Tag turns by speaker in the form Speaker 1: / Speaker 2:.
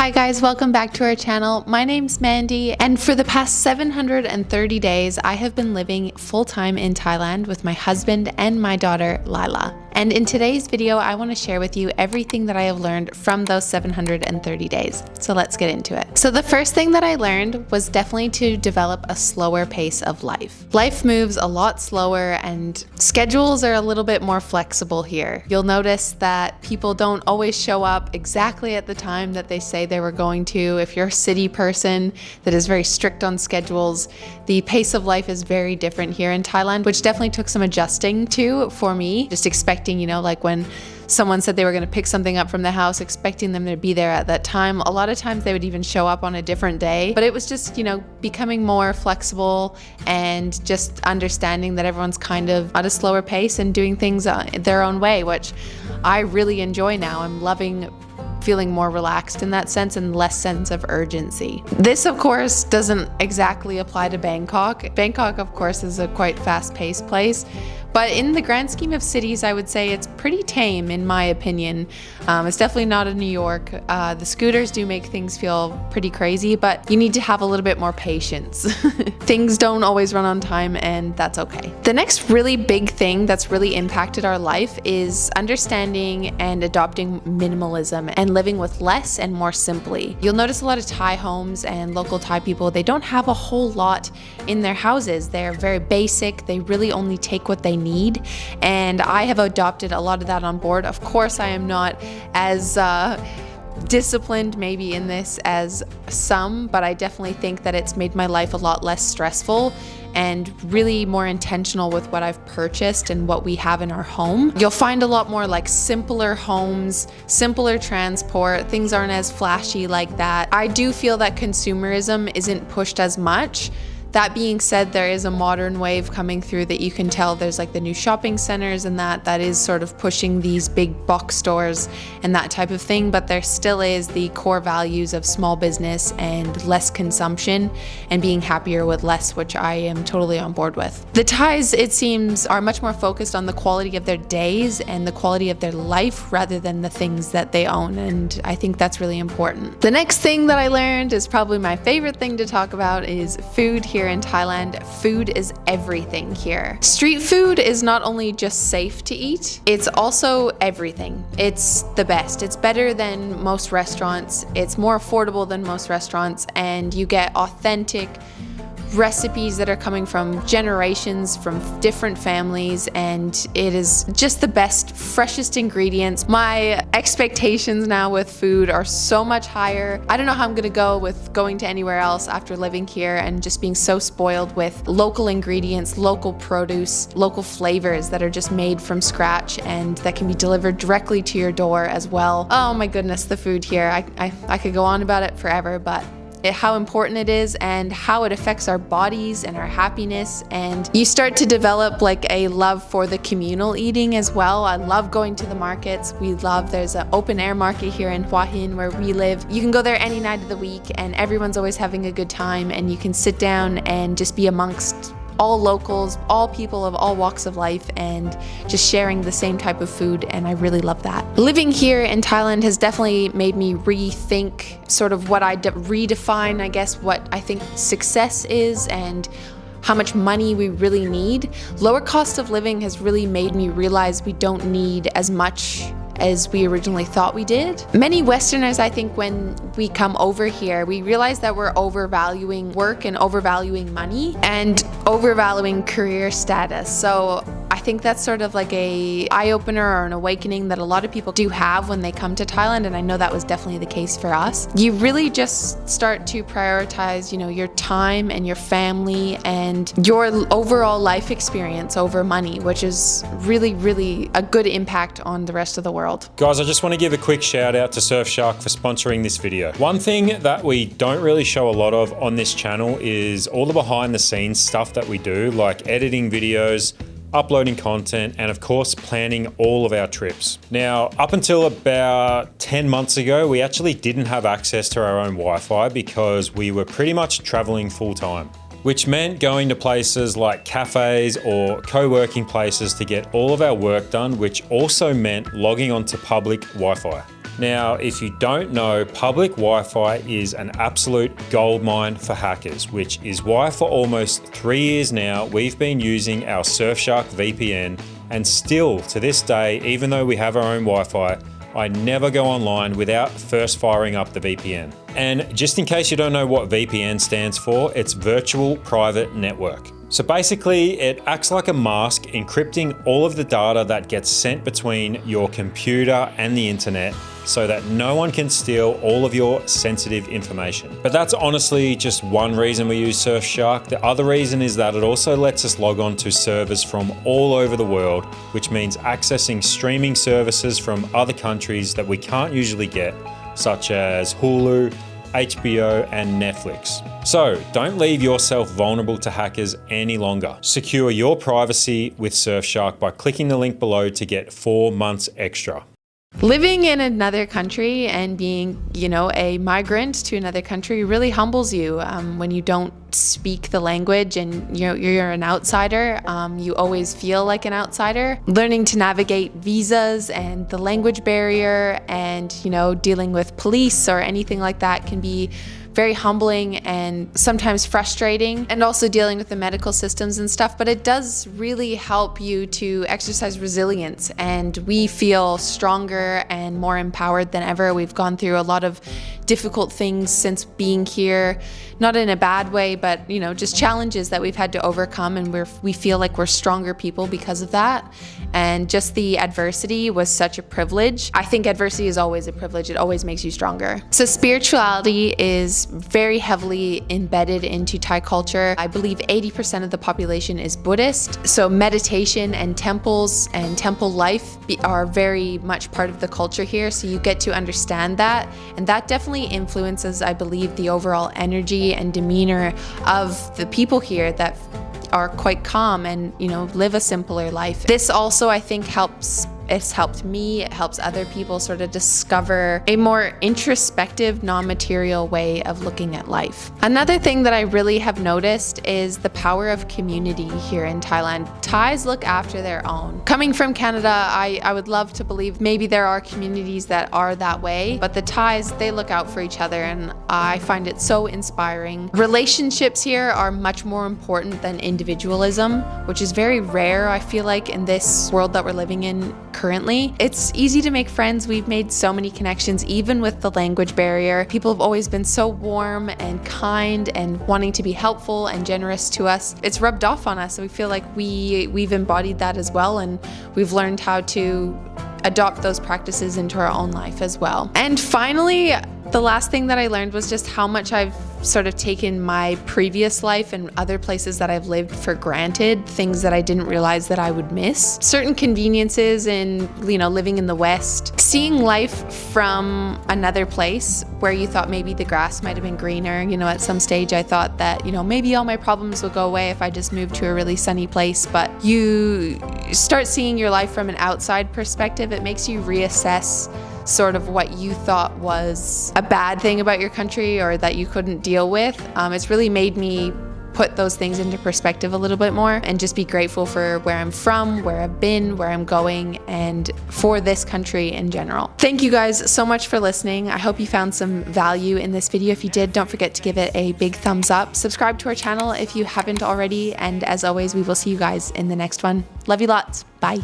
Speaker 1: Hi guys, welcome back to our channel. My name's Mandy, and for the past 730 days, I have been living full-time in Thailand with my husband and my daughter, Lila. And in today's video, I want to share with you everything that I have learned from those 730 days. So let's get into it. So the first thing that I learned was definitely to develop a slower pace of life. Life moves a lot slower and schedules are a little bit more flexible here. You'll notice that people don't always show up exactly at the time that they say they were going to. If you're a city person that is very strict on schedules, the pace of life is very different here in Thailand, which definitely took some adjusting to for me. Just expecting, like when someone said they were going to pick something up from the house, expecting them to be there at that time. A lot of times they would even show up on a different day, but it was just, becoming more flexible and just understanding that everyone's kind of at a slower pace and doing things their own way, which I really enjoy now. I'm loving feeling more relaxed in that sense and less sense of urgency. This, of course, doesn't exactly apply to Bangkok. Bangkok, of course, is a quite fast-paced place. But in the grand scheme of cities, I would say it's pretty tame, in my opinion. It's definitely not in New York. The scooters do make things feel pretty crazy, but you need to have a little bit more patience. Things don't always run on time, and that's okay. The next really big thing that's really impacted our life is understanding and adopting minimalism and living with less and more simply. You'll notice a lot of Thai homes and local Thai people, they don't have a whole lot in their houses. They're very basic. They really only take what they need, and I have adopted a lot of that on board. Of course, I am not as disciplined maybe in this as some, but I definitely think that it's made my life a lot less stressful and really more intentional with what I've purchased and what we have in our home. You'll find a lot more like simpler homes, simpler transport, things aren't as flashy like that. I do feel that consumerism isn't pushed as much. That being said, there is a modern wave coming through that you can tell. There's like the new shopping centers and that is sort of pushing these big box stores and that type of thing, but there still is the core values of small business and less consumption and being happier with less, which I am totally on board with. The Thais, it seems, are much more focused on the quality of their days and the quality of their life rather than the things that they own, and I think that's really important. The next thing that I learned is probably my favorite thing to talk about is food here in Thailand. Food is everything here. Street food is not only just safe to eat, it's also everything. It's the best. It's better than most restaurants. It's more affordable than most restaurants, and you get authentic recipes that are coming from generations, from different families, and it is just the best, freshest ingredients. My expectations now with food are so much higher. I don't know how I'm gonna go with going to anywhere else after living here and just being so spoiled with local ingredients, local produce, local flavors that are just made from scratch and that can be delivered directly to your door as well. Oh my goodness, the food here. I could go on about it forever, but how important it is and how it affects our bodies and our happiness, and you start to develop like a love for the communal eating as well. I love going to the markets. There's an open air market here in Hua Hin where we live. You can go there any night of the week and everyone's always having a good time, and you can sit down and just be amongst all locals, all people of all walks of life, and just sharing the same type of food, and I really love that. Living here in Thailand has definitely made me rethink sort of what I redefine, I guess, what I think success is and how much money we really need. Lower cost of living has really made me realize we don't need as much as we originally thought we did. Many Westerners, I think, when we come over here, we realize that we're overvaluing work and overvaluing money and overvaluing career status. So I think that's sort of like a eye-opener or an awakening that a lot of people do have when they come to Thailand, and I know that was definitely the case for us. You really just start to prioritize, your time and your family and your overall life experience over money, which is really, really a good impact on the rest of the world.
Speaker 2: Guys, I just want to give a quick shout out to Surfshark for sponsoring this video. One thing that we don't really show a lot of on this channel is all the behind the scenes stuff that we do, like editing videos, uploading content, and of course planning all of our trips. Now, up until about 10 months ago, we actually didn't have access to our own Wi-Fi because we were pretty much traveling full time, which meant going to places like cafes or co-working places to get all of our work done, which also meant logging onto public Wi-Fi. Now, if you don't know, public Wi-Fi is an absolute goldmine for hackers, which is why for almost 3 years now, we've been using our Surfshark VPN, and still to this day, even though we have our own Wi-Fi, I never go online without first firing up the VPN. And just in case you don't know what VPN stands for, it's Virtual Private Network. So basically, it acts like a mask, encrypting all of the data that gets sent between your computer and the internet so that no one can steal all of your sensitive information. But that's honestly just one reason we use Surfshark. The other reason is that it also lets us log on to servers from all over the world, which means accessing streaming services from other countries that we can't usually get, such as Hulu, HBO, and Netflix. So don't leave yourself vulnerable to hackers any longer. Secure your privacy with Surfshark by clicking the link below to get 4 months extra.
Speaker 1: Living in another country and being, a migrant to another country really humbles you. When you don't speak the language and you're an outsider, you always feel like an outsider. Learning to navigate visas and the language barrier and, dealing with police or anything like that can be very humbling and sometimes frustrating, and also dealing with the medical systems and stuff, but it does really help you to exercise resilience, and we feel stronger and more empowered than ever. We've gone through a lot of difficult things since being here, not in a bad way, but just challenges that we've had to overcome, and we feel like we're stronger people because of that. And just the adversity was such a privilege. I think adversity is always a privilege. It always makes you stronger. So spirituality is very heavily embedded into Thai culture. I believe 80% of the population is Buddhist. So meditation and temples and temple life are very much part of the culture here. So you get to understand that. And that definitely influences, I believe, the overall energy and demeanor of the people here that are quite calm and, live a simpler life. This also, I think, it's helped me, it helps other people sort of discover a more introspective, non-material way of looking at life. Another thing that I really have noticed is the power of community here in Thailand. Thais look after their own. Coming from Canada, I would love to believe maybe there are communities that are that way, but the Thais, they look out for each other, and I find it so inspiring. Relationships here are much more important than individualism, which is very rare, I feel like, in this world that we're living in currently. It's easy to make friends. We've made so many connections, even with the language barrier. People have always been so warm and kind and wanting to be helpful and generous to us. It's rubbed off on us, and we feel like we've embodied that as well, and we've learned how to adopt those practices into our own life as well. And finally, the last thing that I learned was just how much I've sort of taken my previous life and other places that I've lived for granted, things that I didn't realize that I would miss. Certain conveniences in, living in the West, seeing life from another place where you thought maybe the grass might have been greener. At some stage I thought that, maybe all my problems would go away if I just moved to a really sunny place, but you start seeing your life from an outside perspective. It makes you reassess sort of what you thought was a bad thing about your country or that you couldn't deal with. It's really made me put those things into perspective a little bit more and just be grateful for where I'm from, where I've been, where I'm going, and for this country in general. Thank you guys so much for listening. I hope you found some value in this video. If you did, don't forget to give it a big thumbs up. Subscribe to our channel if you haven't already. And as always, we will see you guys in the next one. Love you lots. Bye.